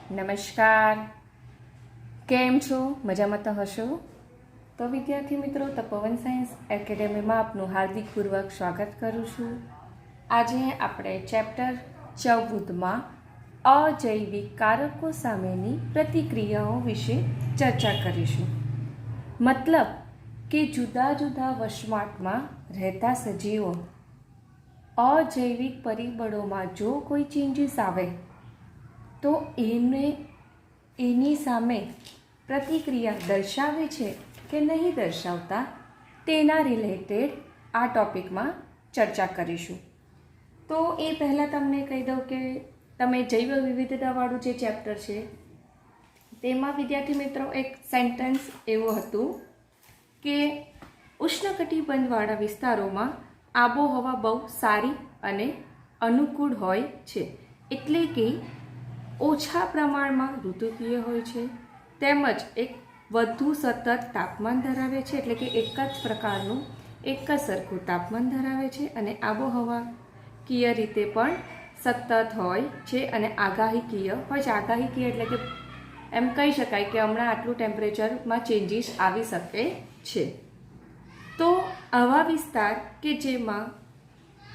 નમસ્કાર. કેમ છો? મજામાં તો હશો? તો વિદ્યાર્થી મિત્રો, તપોવન સાયન્સ એકેડેમીમાં આપનું હાર્દિકપૂર્વક સ્વાગત કરું છું. આજે આપણે ચેપ્ટર 14માં અજૈવિક કારકો સામેની પ્રતિક્રિયાઓ વિશે ચર્ચા કરીશું. મતલબ કે જુદા જુદા વસવાટમાં રહેતા સજીવો અજૈવિક પરિબળોમાં જો કોઈ ચેન્જીસ આવે તો એની સામે પ્રતિક્રિયા દર્શાવે છે કે નહીં દર્શાવતા, તેના રિલેટેડ આ ટૉપિકમાં ચર્ચા કરીશું. તો એ પહેલાં તમને કહી દઉં કે તમે જૈવ વિવિધતાવાળું જે ચેપ્ટર છે તેમાં વિદ્યાર્થી મિત્રો એક સેન્ટેન્સ એવું હતું કે ઉષ્ણકટિબંધવાળા વિસ્તારોમાં આબોહવા બહુ સારી અને અનુકૂળ હોય છે, એટલે કે ઓછા પ્રમાણમાં ઋતુકીય હોય છે, તેમજ એક વધુ સતત તાપમાન ધરાવે છે, એટલે કે એક જ પ્રકારનું એક જ સરખું તાપમાન ધરાવે છે અને આબોહવાકીય રીતે પણ સતત હોય છે અને આગાહીકીય હોય છે. આગાહીકીય એટલે કે એમ કહી શકાય કે હમણાં આટલું ટેમ્પરેચરમાં ચેન્જીસ આવી શકે છે. તો આવા વિસ્તાર કે જેમાં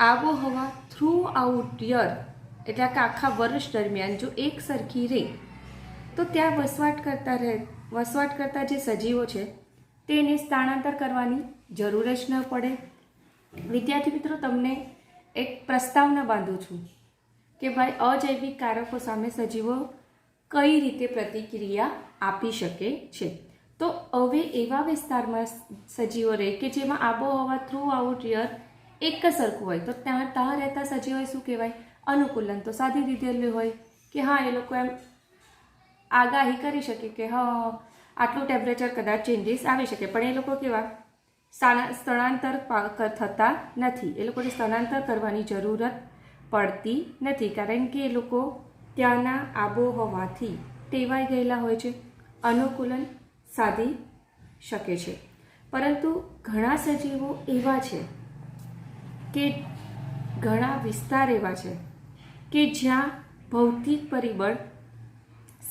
આબોહવા થ્રુ આઉટ યર એટલે કે આખા વર્ષ દરમિયાન જો એક સરખી રહે તો ત્યાં વસવાટ કરતા જે સજીવો છે તેને સ્થળાંતર કરવાની જરૂર જ ન પડે. વિદ્યાર્થી મિત્રો, તમને એક પ્રસ્તાવના બાંધું છું કે ભાઈ અજૈવિક કારકો સામે સજીવો કઈ રીતે પ્રતિક્રિયા આપી શકે છે. તો હવે એવા વિસ્તારમાં સજીવો રહે કે જેમાં આબોહવા થ્રુ આઉટ યર એક જ સરખું હોય તો ત્યાં રહેતા સજીવો શું કહેવાય? અનુકૂલન. તો સાદી દીધેલું હોય કે હા, એ લોકો એમ આગાહી કરી શકે કે હા આટલું ટેમ્પરેચર કદાચ ચેન્જીસ આવી શકે, પણ એ લોકો કેવા સ્થળાંતર થતા નથી. એ લોકોને સ્થળાંતર કરવાની જરૂરત પડતી નથી, કારણ કે એ લોકો ત્યાંના આબોહવાથી ટેવાઈ ગયેલા હોય છે, અનુકૂલન સાધી શકે છે. પરંતુ ઘણા સજીવો એવા છે કે ઘણા વિસ્તાર એવા છે કે જ્યાં ભૌતિક પરિબળ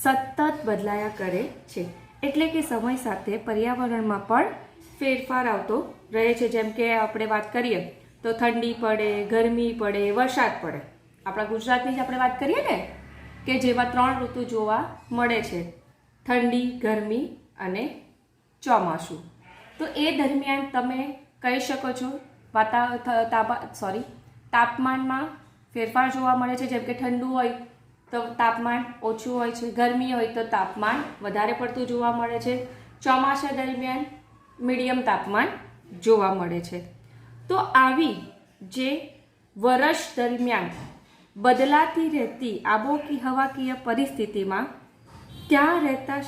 સતત બદલાયા કરે છે, એટલે કે સમય સાથે પર્યાવરણમાં પણ ફેરફાર આવતો રહે છે. જેમ કે આપણે વાત કરીએ તો ઠંડી પડે, ગરમી પડે, વરસાદ પડે. આપણા ગુજરાતની જ આપણે વાત કરીએ ને કે જેમાં 3 ઋતુ જોવા મળે છે, ઠંડી, ગરમી અને ચોમાસું. તો એ દરમિયાન તમે કહી શકો છો તાપમાનમાં ફેરફાર જોવા મળે છે. જેમ કે ઠંડુ હોય તો તાપમાન ઓછું હોય છે, ગરમી હોય તો તાપમાન વધારે પડતું જોવા મળે છે, ચોમાસા દરમિયાન મીડિયમ તાપમાન જોવા મળે છે. તો આવી જે વર્ષ દરમિયાન બદલાતી રહેતી આબોહવાકીય પરિસ્થિતિમાં ત્યાં રહેતા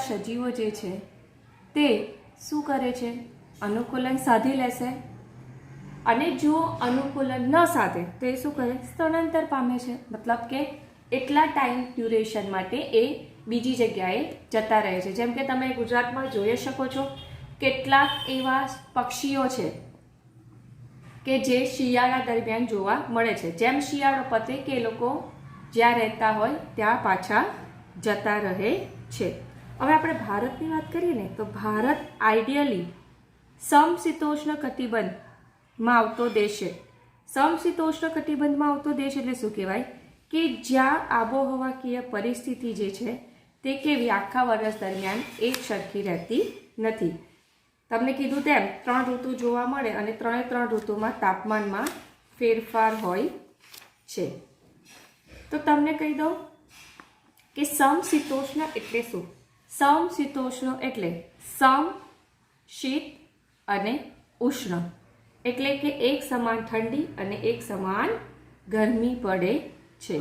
સજીવો જે છે તે શું કરે છે? અનુકૂલન સાધી લેશે, અને જો અનુકૂલન ન સાધે તો એ શું કરે? સ્થળાંતર પામે છે. મતલબ કે એટલા ટાઈમ ડ્યુરેશન માટે એ બીજી જગ્યાએ જતા રહે છે. જેમ કે તમે ગુજરાતમાં જોઈ શકો છો કેટલાક એવા પક્ષીઓ છે કે જે શિયાળા દરમિયાન જોવા મળે છે. જેમ શિયાળો પતે કે એ લોકો જ્યાં રહેતા હોય ત્યાં પાછા જતા રહે છે. હવે આપણે ભારતની વાત કરીએ ને તો ભારત આઈડિયલી સમશીતોષ્ણ કટિબંધમાં આવતો દેશ છે. સમશીતોષ્ણ કટિબંધમાં આવતો દેશ એટલે શું કહેવાય? કે જ્યાં આબોહવાકીય પરિસ્થિતિ જે છે તે કેવી આખા વર્ષ દરમિયાન એક સરખી રહેતી નથી. તમને કીધું તેમ 3 ઋતુ જોવા મળે અને 3 ઋતુમાં તાપમાનમાં ફેરફાર હોય છે. તો તમને કહી દઉં કે સમશીતોષ્ણ એટલે શું? સમશીતોષ્ણ એટલે સમ, શીત અને ઉષ્ણ, એટલે કે એક સમાન ઠંડી અને એક સમાન ગરમી પડે છે.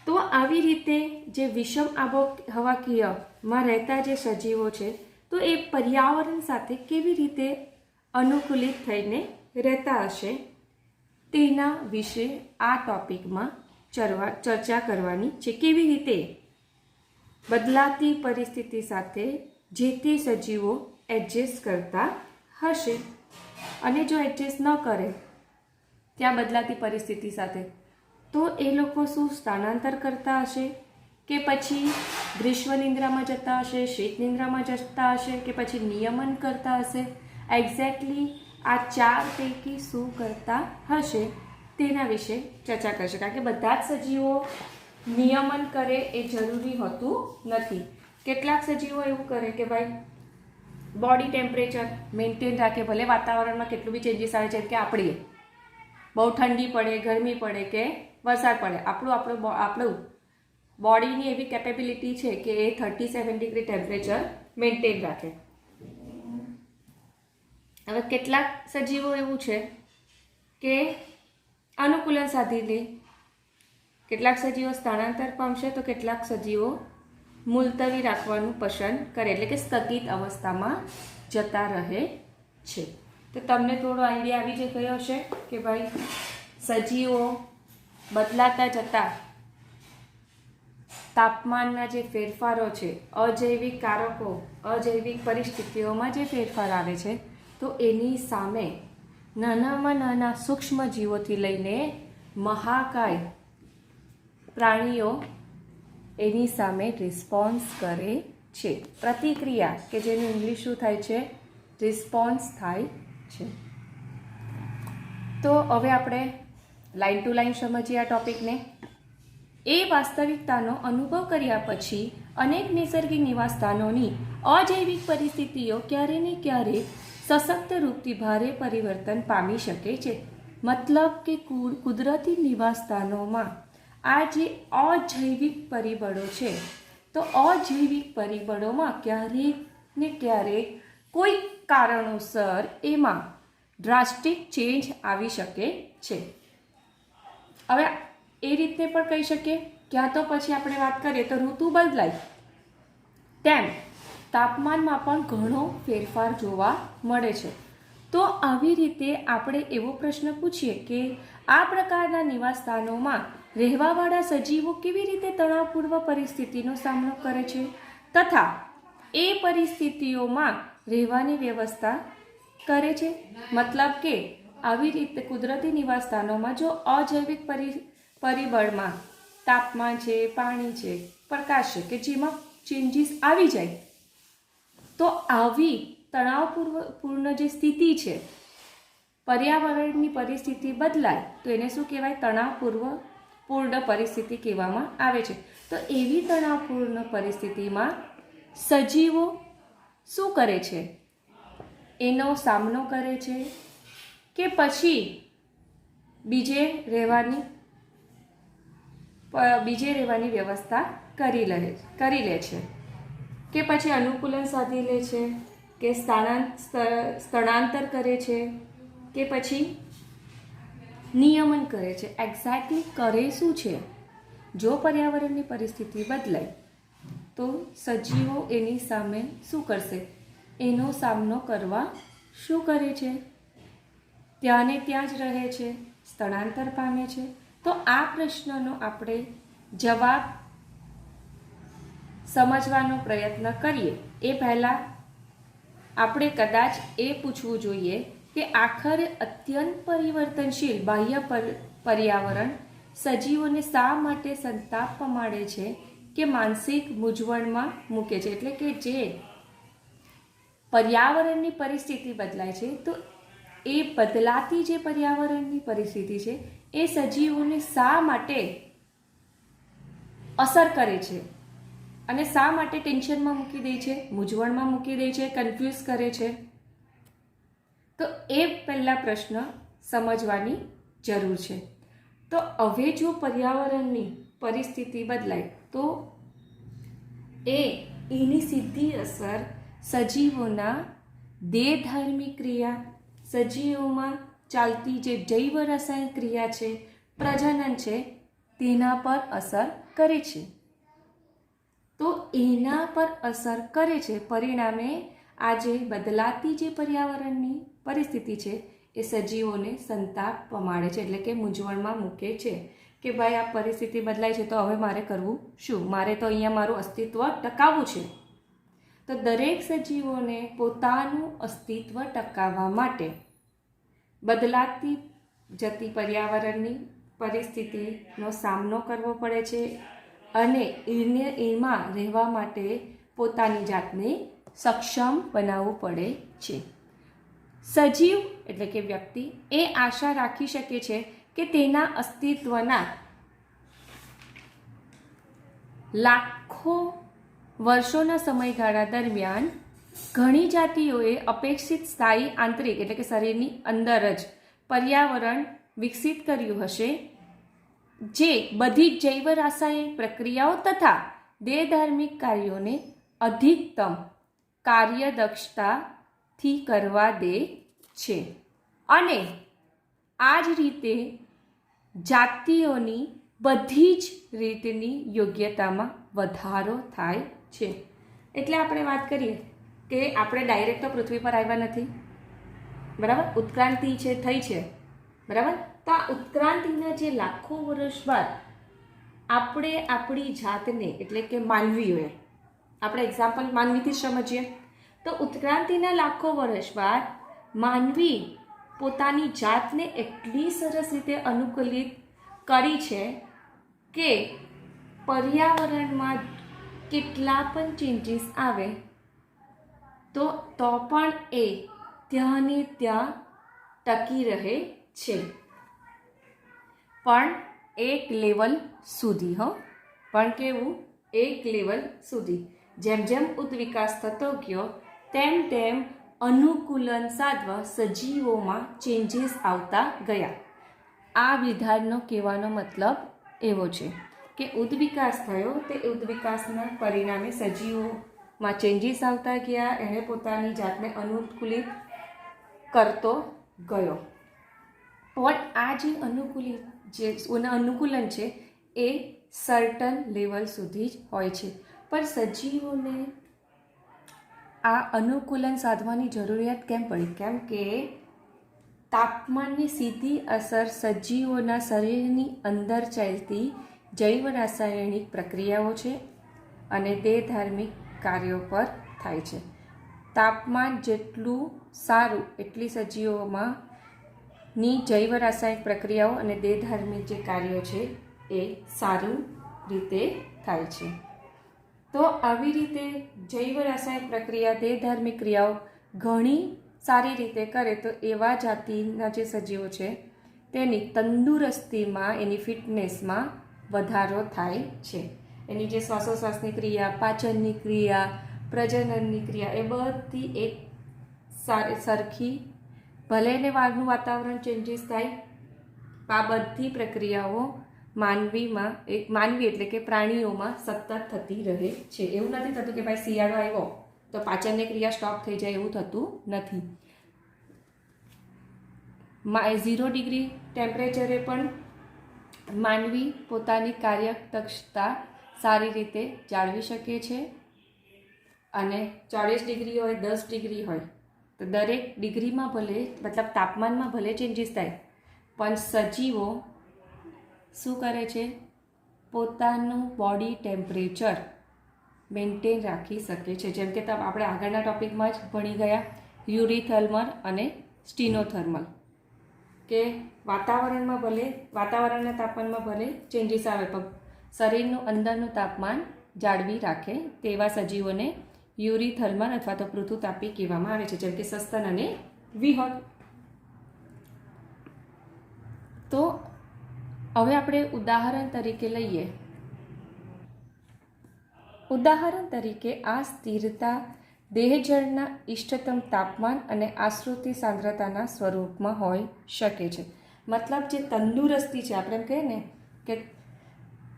તો આવી રીતે જે વિષમ આબોહવાકીયમાં રહેતા જે સજીવો છે તો એ પર્યાવરણ સાથે કેવી રીતે અનુકૂલિત થઈને રહેતા હશે તેના વિશે આ ટોપિકમાં ચર્ચા કરવાની છે. કેવી રીતે બદલાતી પરિસ્થિતિ સાથે જે તે સજીવો એડજસ્ટ કરતા હશે, અને જો એડજસ્ટ ન કરે ત્યાં બદલાતી પરિસ્થિતિ સાથે તો એ લોકો શું સ્થાનાંતર કરતા હશે, કે પછી ગ્રીષ્મ નિંદ્રામાં જતા હશે, શીત નિંદ્રામાં જતા હશે, કે પછી નિયમન કરતા હશે? એક્ઝેક્ટલી આ 4 પૈકી શું કરતા હશે તેના વિશે ચર્ચા કરશે. કારણ કે બધા જ સજીવો નિયમન કરે એ જરૂરી હોતું નથી. કેટલાક સજીવો એવું કરે કે ભાઈ બોડી ટેમ્પરેચર મેન્ટેન રાખે, ભલે વાતાવરણમાં કેટલું બી ચેન્જીસ આવે, જેમ કે આપણી બહુ ઠંડી પડે, ગરમી પડે કે વરસાદ પડે, આપણું બોડીની એવી કેપેબિલિટી છે કે એ 37 ડિગ્રી ટેમ્પરેચર મેન્ટેન રાખે. હવે કેટલાક સજીવો એવું છે કે અનુકૂલન સાધી લે, કેટલાક સજીવો સ્થળાંતર પામશે તો કેટલાક સજીવો મુલતવી રાખવાનું પસંદ કરે, એટલે કે સ્થગિત અવસ્થામાં જતા રહે છે. તો તમને થોડો આઈડિયા આવી જ ગયો હશે કે ભાઈ સજીવો બદલાતા જતા તાપમાનના જે ફેરફારો છે, અજૈવિક કારકો, અજૈવિક પરિસ્થિતિઓમાં જે ફેરફાર આવે છે, તો એની સામે નાનામાં નાના સૂક્ષ્મ જીવોથી લઈને મહાકાય પ્રાણીઓ એની સામે રિસ્પોન્સ કરે છે. પ્રતિક્રિયા, કે જેનું ઇંગ્લિશ શું થાય છે, રિસ્પોન્સ થાય છે. તો હવે આપણે લાઈન ટુ લાઈન સમજીએ આ ટોપિકને. એ વાસ્તવિકતાનો અનુભવ કર્યા પછી અનેક નૈસર્ગિક નિવાસસ્થાનોની અજૈવિક પરિસ્થિતિઓ ક્યારે ને ક્યારે સશક્ત રૂપથી ભારે પરિવર્તન પામી શકે છે. મતલબ કે કુદરતી નિવાસસ્થાનોમાં આ જે અજૈવિક પરિબળો છે, તો અજૈવિક પરિબળોમાં ક્યારેક ને ક્યારેક કોઈ કારણોસર એમાં ડ્રાસ્ટિક ચેન્જ આવી શકે છે. હવે એ રીતે પણ કહી શકીએ, ક્યાં તો પછી આપણે વાત કરીએ તો ઋતુ બદલાય તેમ તાપમાનમાં પણ ઘણો ફેરફાર જોવા મળે છે. તો આવી રીતે આપણે એવો પ્રશ્ન પૂછીએ કે આ પ્રકારના નિવાસસ્થાનોમાં રહેવાવાળા સજીવો કેવી રીતે તણાવપૂર્ણ પરિસ્થિતિનો સામનો કરે છે તથા એ પરિસ્થિતિઓમાં રહેવાની વ્યવસ્થા કરે છે. મતલબ કે આવી રીતે કુદરતી નિવાસસ્થાનોમાં જો અજૈવિક પરિબળમાં તાપમાન છે, પાણી છે, પ્રકાશ છે, કે જેમાં ચેન્જીસ આવી જાય, તો આવી તણાવપૂર્ણ જે સ્થિતિ છે, પર્યાવરણની પરિસ્થિતિ બદલાય તો એને શું કહેવાય, તણાવપૂર્ણ પરિસ્થિતિ કહેવામાં આવે છે. તો એવી તણાવપૂર્ણ પરિસ્થિતિમાં સજીવો શું કરે છે, એનો સામનો કરે છે કે પછી બીજે રહેવાની વ્યવસ્થા કરી લે છે, કે પછી અનુકૂલન સાધી લે છે, કે સ્થળાંતર કરે છે, કે પછી નિયમન કરે છે. એક્ઝેક્ટલી કરે શું છે? જો પર્યાવરણની પરિસ્થિતિ બદલાય તો સજીવો એની સામે શું કરશે, એનો સામનો કરવા શું કરે છે, ત્યાં ને ત્યાં જ રહે છે, સ્થળાંતર પામે છે. તો આ પ્રશ્નનો આપણે જવાબ સમજવાનો પ્રયત્ન કરીએ એ પહેલાં આપણે કદાચ એ પૂછવું જોઈએ કે આખરે અત્યંત પરિવર્તનશીલ બાહ્ય પર્યાવરણ સજીવોને શા માટે સંતાપ પમાડે છે કે માનસિક મૂંઝવણમાં મૂકે છે. એટલે કે જે પર્યાવરણની પરિસ્થિતિ બદલાય છે, તો એ બદલાતી જે પર્યાવરણની પરિસ્થિતિ છે એ સજીવોને શા માટે અસર કરે છે અને શા માટે ટેન્શનમાં મૂકી દે છે, મૂંઝવણમાં મૂકી દે છે, કન્ફ્યુઝ કરે છે. તો એ પહેલા પ્રશ્ન સમજવાની જરૂર છે. તો હવે જો પર્યાવરણની પરિસ્થિતિ બદલાય તો એની સીધી અસર સજીવોના દેહધાર્મિક ક્રિયા, સજીવોમાં ચાલતી જે જૈવ રાસાયણિક ક્રિયા છે, પ્રજનન છે, તેના પર અસર કરે છે. તો એના પર અસર કરે છે, પરિણામે આ જે બદલાતી જે પર્યાવરણની પરિસ્થિતિ છે એ સજીવોને સંતાપ પમાડે છે, એટલે કે મૂંઝવણમાં મૂકે છે કે ભાઈ આ પરિસ્થિતિ બદલાય છે તો હવે મારે કરવું શું, મારે તો અહીંયા મારું અસ્તિત્વ ટકાવવું છે. તો દરેક સજીવોને પોતાનું અસ્તિત્વ ટકાવવા માટે બદલાતી જતી પર્યાવરણની પરિસ્થિતિનો સામનો કરવો પડે છે અને એમાં રહેવા માટે પોતાની જાતને સક્ષમ બનાવવું પડે છે. સજીવ એટલે કે વ્યક્તિ એ આશા રાખી શકે છે કે તેના અસ્તિત્વના લાખો વર્ષોના સમયગાળા દરમિયાન ઘણી જાતિઓએ અપેક્ષિત સ્થાયી આંતરિક એટલે કે શરીરની અંદર જ પર્યાવરણ વિકસિત કર્યું હશે જે બધી જૈવ રાસાયણિક પ્રક્રિયાઓ તથા દેહધાર્મિક કાર્યોને અધિકતમ કાર્યદક્ષતાથી કરવા દે છે અને આ જ રીતે જાતિઓની બધી જ રીતની યોગ્યતામાં વધારો થાય છે. એટલે આપણે વાત કરીએ કે આપણે ડાયરેક્ટ તો પૃથ્વી પર આવ્યા નથી, બરાબર, ઉત્ક્રાંતિ છે થઈ છે, બરાબર. તો આ ઉત્ક્રાંતિના જે લાખો વર્ષ બાદ આપણે આપણી જાતને એટલે કે માનવીઓએ, આપણે એક્ઝામ્પલ માનવીથી સમજીએ તો ઉત્ક્રાંતિના લાખો વર્ષ બાદ માનવી પોતાની જાતને એટલી સરસ રીતે અનુકૂલિત કરી છે કે પર્યાવરણમાં કેટલા પણ ચેન્જીસ આવે તો પણ એ ત્યાંને ત્યાં ટકી રહે છે, પણ એક લેવલ સુધી. પણ કેવું? એક લેવલ સુધી. જેમ જેમ ઉદ્વિકાસ થતો ગયો તેમ તેમ અનુકૂલન સાધવા સજીવોમાં ચેન્જીસ આવતા ગયા. આ વિધાનનો કહેવાનો મતલબ એવો છે કે ઉદ્વિકાસ થયો, તે ઉદ્વિકાસના પરિણામે સજીવોમાં ચેન્જીસ આવતા ગયા, એણે પોતાની જાતને અનુકૂલિત કરતો ગયો. પણ આ જે અનુકૂલન છે એ સર્ટન લેવલ સુધી જ હોય છે. પણ સજીવોને આ અનુકૂલન સાધવાની જરૂરિયાત કેમ પડી? કેમ કે તાપમાનની સીધી અસર સજીવોના શરીરની અંદર ચાલતી જૈવ રાસાયણિક પ્રક્રિયાઓ છે અને દેહધાર્મિક કાર્યો પર થાય છે. તાપમાન જેટલું સારું એટલી સજીવોમાં ની જૈવ રાસાયણિક પ્રક્રિયાઓ અને દેહધાર્મિક જે કાર્યો છે એ સારું રીતે થાય છે. તો આવી રીતે જૈવ રાસાયણિક પ્રક્રિયા, દેહધાર્મિક ક્રિયાઓ ઘણી સારી રીતે કરે તો એવા જાતિના જે સજીવો છે તેની તંદુરસ્તીમાં, એની ફિટનેસમાં વધારો થાય છે. એની જે શ્વાસોશ્વાસની ક્રિયા, પાચનની ક્રિયા, પ્રજનનની ક્રિયા એ બધી એક સરખી, ભલે એને બહારનું વાતાવરણ ચેન્જીસ થાય, આ બધી પ્રક્રિયાઓ માનવી એટલે કે પ્રાણીઓમાં સતત થતી રહે છે. એવું નથી થતું કે ભાઈ શિયાળો આવ્યો તો પાચનની ક્રિયા સ્ટોપ થઈ જાય, એવું થતું નથી. 0 ડિગ્રી ટેમ્પરેચરે પણ માનવી પોતાની કાર્યદક્ષતા સારી રીતે જાળવી શકે છે અને 40 ડિગ્રી હોય, 10 ડિગ્રી હોય તો દરેક ડિગ્રીમાં ભલે, મતલબ તાપમાનમાં ભલે ચેન્જીસ થાય પણ સજીવો શું કરે છે? પોતાનું બોડી ટેમ્પરેચર મેન્ટેન રાખી શકે છે. જેમ કે આપણે આગળના ટોપિકમાં જ ભણી ગયા યુરીથર્મલ અને સ્ટીનોથર્મલ, કે વાતાવરણના તાપમાનમાં ભલે ચેન્જીસ આવે પણ શરીરનું અંદરનું તાપમાન જાળવી રાખે તેવા સજીવોને યુરીથર્મલ અથવા તો પૃથુતાપી કહેવામાં આવે છે, જેમ કે સસ્તન અને વિહંગ. તો હવે આપણે ઉદાહરણ તરીકે લઈએ. ઉદાહરણ તરીકે આ સ્થિરતા દેહજળના ઇષ્ટતમ તાપમાન અને આશ્રુતિ સાંદ્રતાના સ્વરૂપમાં હોઈ શકે છે. મતલબ જે તંદુરસ્તી છે, આપણે એમ કહીએ ને કે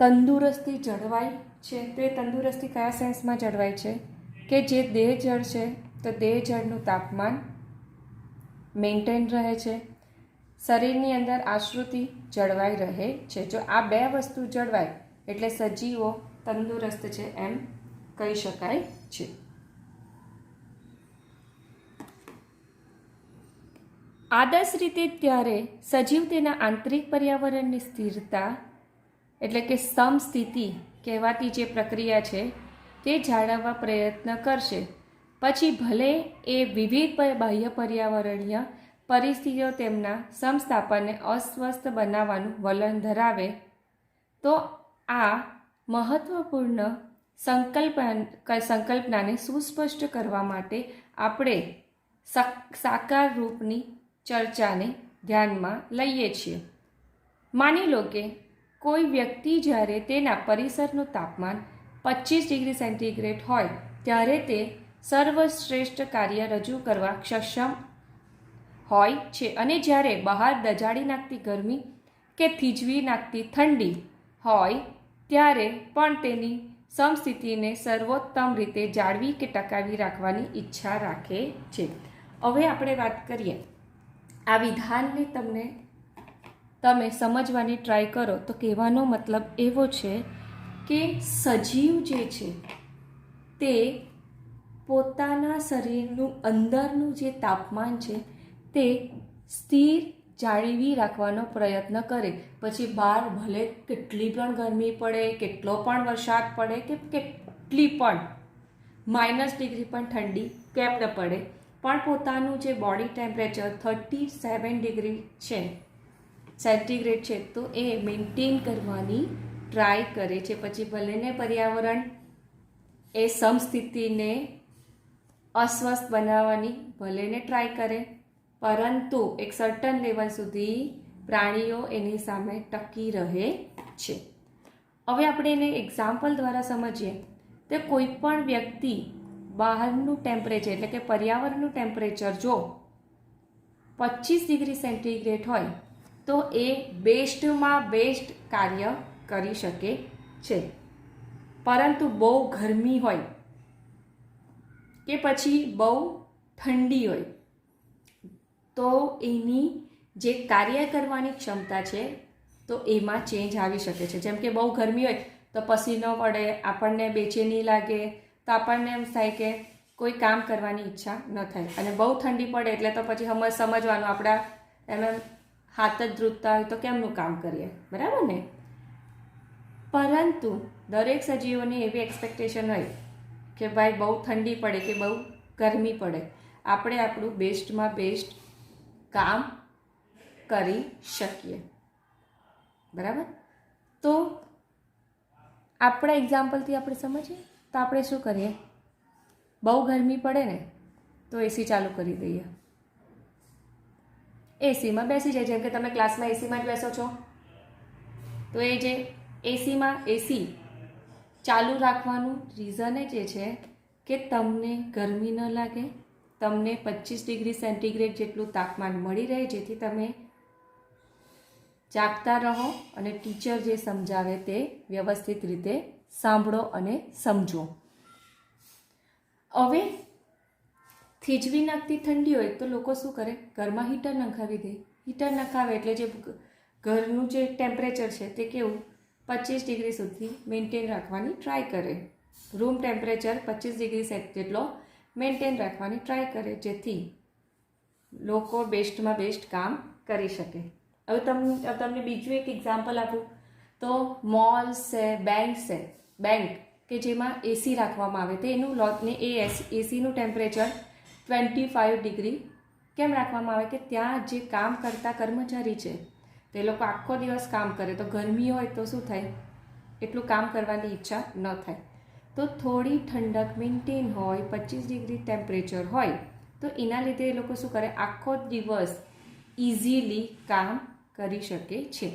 તંદુરસ્તી જળવાય છે, તો એ તંદુરસ્તી કયા સેન્સમાં જળવાય છે કે જે દેહજળ છે તો દેહજળનું તાપમાન મેન્ટેન રહે છે, શરીરની અંદર આશ્રુતિ જળવાઈ રહે છે. જો આ બે વસ્તુ જળવાય એટલે સજીવો તંદુરસ્ત છે એમ કહી શકાય છે. આદર્શ રીતે ત્યારે સજીવ તેના આંતરિક પર્યાવરણની સ્થિરતા એટલે કે સમસ્થિતિ કહેવાતી જે પ્રક્રિયા છે તે જાળવવા પ્રયત્ન કરશે. પછી ભલે એ વિવિધ બાહ્ય પર્યાવરણીય પરિસ્થિતિઓ તેમના સમસ્થાપનને અસ્વસ્થ બનાવવાનું વલણ ધરાવે તો આ મહત્વપૂર્ણ સંકલ્પનાને સુસ્પષ્ટ કરવા માટે આપણે સાકાર રૂપની ચર્ચાને ધ્યાનમાં લઈએ છીએ. માની લો કે કોઈ વ્યક્તિ જ્યારે તેના પરિસરનું તાપમાન 25 ડિગ્રી સેન્ટીગ્રેડ હોય ત્યારે તે સર્વશ્રેષ્ઠ કાર્ય રજૂ કરવા સક્ષમ હોય છે, અને જ્યારે બહાર દજાડી નાખતી ગરમી કે થીજવી નાખતી ઠંડી હોય ત્યારે પણ તેની સમસ્થિતિને સર્વોત્તમ રીતે જાળવી કે ટકાવી રાખવાની ઈચ્છા રાખે છે. હવે આપણે વાત કરીએ આ વિધાનને તમે સમજવાની ટ્રાય કરો તો કહેવાનો મતલબ એવો છે કે સજીવ જે છે તે પોતાના શરીરનું અંદરનું જે તાપમાન છે તે સ્થિર જાળવી રાખવાનો પ્રયત્ન કરે. પછી બહાર ભલે કેટલી પણ ગરમી પડે, કેટલો પણ વરસાદ પડે કે કેટલી પણ -ડિગ્રી પણ ઠંડી કેમ ન પડે, પણ પોતાનું જે બોડી ટેમ્પરેચર 37 ડિગ્રી છે સેન્ટીગ્રેડ છે તો એ મેન્ટેન કરવાની ટ્રાય કરે છે. પછી ભલેને પર્યાવરણ એ સમસ્થિતિને અસ્વસ્થ બનાવવાની ભલેને ટ્રાય કરે, પરંતુ એક સર્ટન લેવલ સુધી પ્રાણીઓ એની સામે ટકી રહે છે. હવે આપણે એને એક્ઝામ્પલ દ્વારા સમજીએ તો કોઈ પણ વ્યક્તિ બહારનું ટેમ્પરેચર એટલે કે પર્યાવરણનું ટેમ્પરેચર જો 25 ડિગ્રી સેન્ટીગ્રેડ હોય તો એ બેસ્ટમાં બેસ્ટ કાર્ય કરી શકે છે. પરંતુ બહુ ગરમી હોય કે પછી બહુ ઠંડી હોય તો એની જે કાર્ય કરવાની ક્ષમતા છે તો એમાં ચેન્જ આવી શકે છે. જેમ કે બહુ ગરમી હોય તો પસીનો પડે, આપણને બેચેની લાગે, તો આપણને એમ થાય કે કોઈ કામ કરવાની ઈચ્છા ન થાય. અને બહુ ઠંડી પડે એટલે તો પછી સમજવાનું આપણા એમ હાથ જ ધ્રુજતા હોય તો કેમનું કામ કરીએ, બરાબર ને? પરંતુ દરેક સજીવોની એવી એક્સપેક્ટેશન હોય કે ભાઈ બહુ ઠંડી પડે કે બહુ ગરમી પડે, આપણે આપણું બેસ્ટમાં બેસ્ટ કામ કરી શકીએ, બરાબર? તો આપણા એક્ઝામ્પલથી આપણે સમજીએ તો આપણે શું કરીએ, બહુ ગરમી પડે ને તો એસી ચાલુ કરી દઈએ, એસીમાં બેસી જાય. જેમ કે તમે ક્લાસમાં એસીમાં જ બેસો છો તો એ જે એસી ચાલુ રાખવાનું રીઝન જ એ છે કે તમને ગરમી ન લાગે, તમને 25 ડિગ્રી સેન્ટીગ્રેડ જેટલું તાપમાન મળી રહે, જેથી તમે જાગતા રહો અને ટીચર જે સમજાવે તે વ્યવસ્થિત રીતે સાંભળો અને સમજો. હવે થીજવી નાખતી ઠંડી હોય તો લોકો શું કરે, ઘરમાં હીટર નખાવી દે. હીટર નખાવે એટલે જે ઘરનું જે ટેમ્પરેચર છે તે કેવું 25 ડિગ્રી સુધી મેન્ટેન રાખવાની ટ્રાય કરે. રૂમ ટેમ્પરેચર 25 ડિગ્રી જેટલો મેન્ટેન રાખવાની ટ્રાય કરે, જેથી લોકો બેસ્ટમાં બેસ્ટ કામ કરી શકે. હવે તમને બીજું એક એક્ઝામ્પલ આપું તો મોલ્સ છે, બેંક કે જેમાં એસી રાખવામાં આવે તો એનું લોટને એ એસીનું ટેમ્પરેચર 25 ડિગ્રી કેમ રાખવામાં આવે કે ત્યાં જે કામ કરતા કર્મચારી છે તે લોકો આખો દિવસ કામ કરે, તો ગરમી હોય તો શું થાય, એટલું કામ કરવાની ઈચ્છા ન થાય. તો થોડી ઠંડક મેન્ટેન હોય, 25 ડિગ્રી ટેમ્પરેચર હોય તો એના લીધે એ લોકો શું કરે, આખો દિવસ ઇઝીલી કામ કરી શકે છે.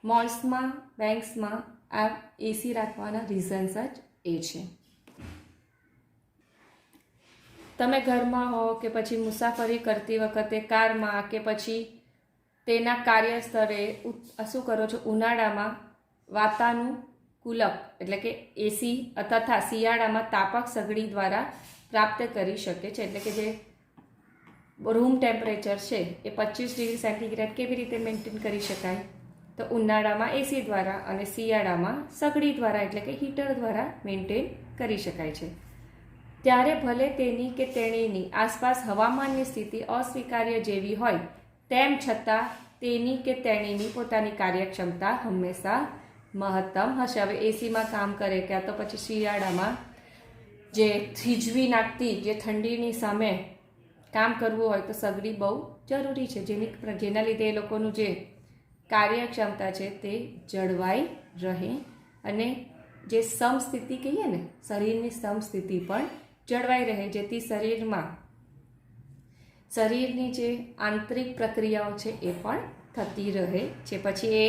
મોલ્સમાં, બેંક્સમાં આ એસી રાખવાના રીઝન્સ જ એ છે. તમે ઘરમાં હો કે પછી મુસાફરી કરતી વખતે કારમાં કે પછી તેના કાર્યસ્થળે શું કરો છો, ઉનાળામાં વાતાનુકૂલક એટલે કે એસી તથા શિયાળામાં તાપક સગડી દ્વારા પ્રાપ્ત કરી શકે છે. એટલે કે જે રૂમ ટેમ્પરેચર છે એ 25 ડિગ્રી સેન્ટીગ્રેડ કેવી રીતે મેન્ટેન કરી શકાય, તો ઉનાળામાં એસી દ્વારા અને શિયાળામાં સગડી દ્વારા એટલે કે હીટર દ્વારા મેન્ટેન કરી શકાય છે. ત્યારે ભલે તેની કે તેણીની આસપાસ હવામાનની સ્થિતિ અસ્વીકાર્ય જેવી હોય તેમ છતાં તેની કે તેણીની પોતાની કાર્યક્ષમતા હંમેશા મહત્તમ હશે. હવે એસીમાં કામ કરે ક્યાં તો પછી શિયાળામાં જે થીજવી નાખતી જે ઠંડીની સામે કામ કરવું હોય તો સગડી બહુ જરૂરી છે, જેના લીધે એ લોકોનું જે કાર્યક્ષમતા છે તે જળવાઈ રહે અને જે સમસ્થિતિ કહીએ ને, શરીરની સમસ્થિતિ પણ જળવાઈ રહે, જેથી શરીરની જે આંતરિક પ્રક્રિયાઓ છે એ પણ થતી રહે છે. પછી એ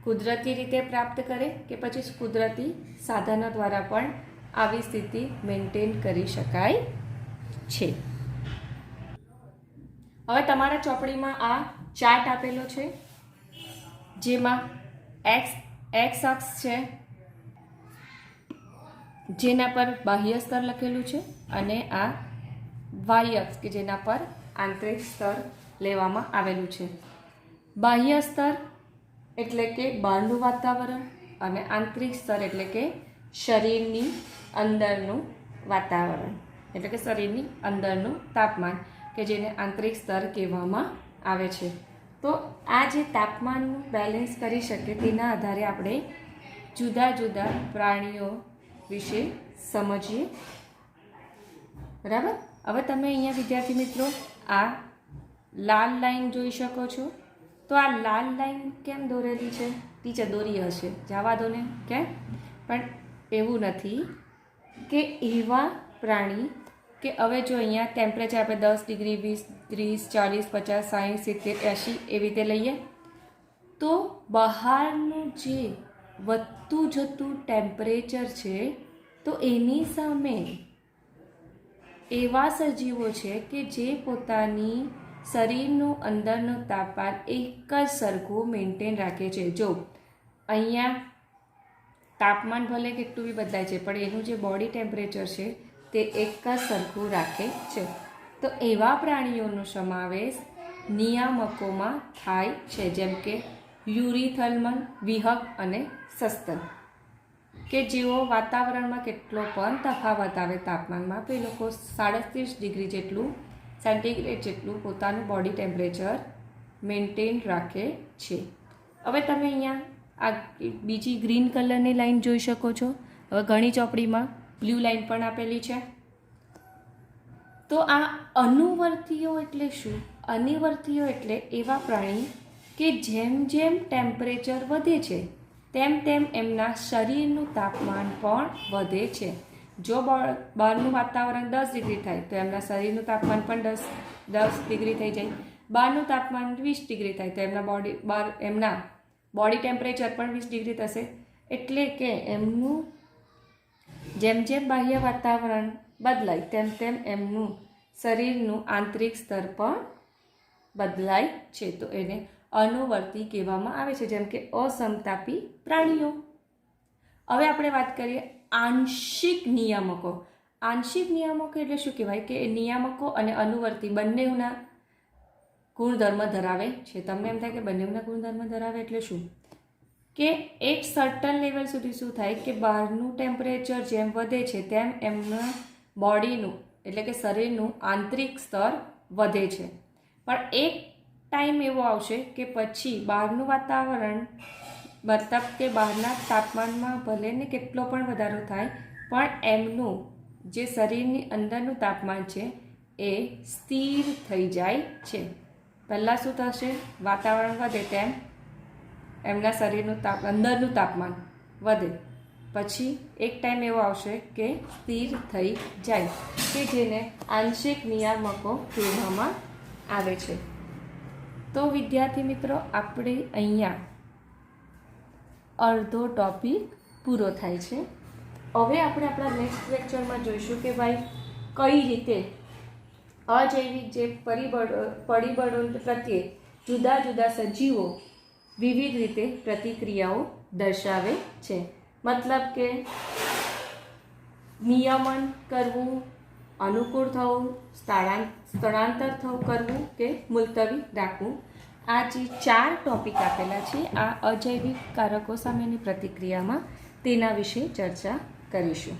કુદરતી રીતે પ્રાપ્ત કરે કે પછી કુદરતી સાધનો દ્વારા પણ આવી સ્થિતિ મેન્ટેન કરી શકાય છે. હવે તમારા ચોપડીમાં આ ચાર્ટ આપેલો છે, જેમાં એક્સ અક્ષ છે, જેના પર બાહ્ય સ્તર લખેલું છે, અને આ વાય અક્ષ કે જેના પર આંતરિક સ્તર લેવામાં આવેલું છે. બાહ્ય સ્તર એટલે કે બહારનું વાતાવરણ અને આંતરિક સ્તર એટલે કે શરીરની અંદરનું વાતાવરણ, એટલે કે શરીરની અંદરનું તાપમાન કે જેને આંતરિક સ્તર કહેવામાં આવે છે. તો આ જે તાપમાનનું બેલેન્સ કરી શકે તેના આધારે આપણે જુદા જુદા પ્રાણીઓ વિશે સમજીએ. બરાબર. હવે તમે અહીંયા વિદ્યાર્થી મિત્રો આ લાલ લાઈન જોઈ શકો છો. તો આ લાલ લાઈન કેમ દોરેલી છે? ટીચર દોરી હશે, જવા દો ને, કેમ? પણ એવું નથી કે એવા પ્રાણી કે હવે જો અહીંયા ટેમ્પરેચર આપણે 10 ડિગ્રી, 20, 30, 40, 50, 60, 70, 80 એવી રીતે લઈએ, તો બહારનું જે વધતું જતું ટેમ્પરેચર છે તો એની સામે એવા સજીવો છે કે જે પોતાની શરીરનું અંદરનું તાપમાન એક જ સરખું મેન્ટેન રાખે છે. જો અહીંયા તાપમાન ભલે કેટલું બી બદલાય છે, પણ એનું જે બોડી ટેમ્પરેચર છે તે એક જ સરખું રાખે છે. તો એવા પ્રાણીઓનો સમાવેશ નિયામકોમાં થાય છે, જેમ કે યુરીથલ્મન, વિહક અને સસ્તન, કે જેઓ વાતાવરણમાં કેટલો પણ તફાવત આવે તાપમાનમાં, તો એ લોકો 37 ડિગ્રી જેટલું સેન્ટીગ્રેડ જેટલું પોતાનું બોડી ટેમ્પરેચર મેન્ટેન રાખે છે. હવે તમે અહીંયા આ બીજી ગ્રીન કલરની લાઈન જોઈ શકો છો. હવે ઘણી ચોપડીમાં બ્લુ લાઈન પણ આપેલી છે. તો આ અનુવર્તીઓ એટલે શું? અનુવર્તીઓ એટલે એવા પ્રાણી કે જેમ જેમ ટેમ્પરેચર વધે છે તેમ તેમ એમના શરીરનું તાપમાન પણ વધે છે. જો બહારનું વાતાવરણ 10 ડિગ્રી થાય તો એમના શરીરનું તાપમાન પણ 10 ડિગ્રી થઈ જાય. બહારનું તાપમાન 20 ડિગ્રી થાય તો એમના બોડી ટેમ્પરેચર પણ 20 ડિગ્રી થશે. એટલે કે એમનું જેમ જેમ બાહ્ય વાતાવરણ બદલાય તેમ તેમ એમનું શરીરનું આંતરિક સ્તર પણ બદલાય છે. તો એને અનુવર્તી કહેવામાં આવે છે, જેમ કે અસમતાપી પ્રાણીઓ. હવે આપણે વાત કરીએ આંશિક નિયામકો. આંશિક નિયામકો એટલે શું કહેવાય? કે નિયામકો અને અનુવર્તી બંનેના ગુણધર્મ ધરાવે છે. તમને એમ થાય કે બંનેના ગુણધર્મ ધરાવે એટલે શું? કે એક સર્ટન લેવલ સુધી શું થાય કે બહારનું ટેમ્પરેચર જેમ વધે છે તેમ એમના બોડીનું એટલે કે શરીરનું આંતરિક સ્તર વધે છે. પણ એક ટાઈમ એવો આવશે કે પછી બહારનું વાતાવરણ મતલબ કે બહારના તાપમાનમાં ભલે ને કેટલો પણ વધારો થાય પણ એમનું જે શરીરની અંદરનું તાપમાન છે એ સ્થિર થઈ જાય છે. પહેલાં શું થશે? વાતાવરણ વધે તેમ એમના શરીરનું અંદરનું તાપમાન વધે, પછી એક ટાઈમ એવો આવશે કે સ્થિર થઈ જાય, કે જેને આંશિક નિયામકો કહેવામાં આવે છે. તો વિદ્યાર્થી મિત્રો, આપણે અહીંયા અડધો ટોપિક પૂરો થાય છે. હવે આપણે આપણા નેક્સ્ટ લેક્ચરમાં જોઈશું કે ભાઈ કઈ રીતે અજૈવિક જે પરિબળો પ્રત્યે જુદા જુદા સજીવો વિવિધ રીતે પ્રતિક્રિયાઓ દર્શાવે છે. મતલબ કે નિયમન કરવું, અનુકૂળ થવું, સ્થળાંતર કરવું કે મુલતવી રાખવું, આ જે 4 ટોપિક આપેલા છે આ અજૈવિક કારકો સામેની પ્રતિક્રિયામાં તેના વિશે ચર્ચા કરીશું.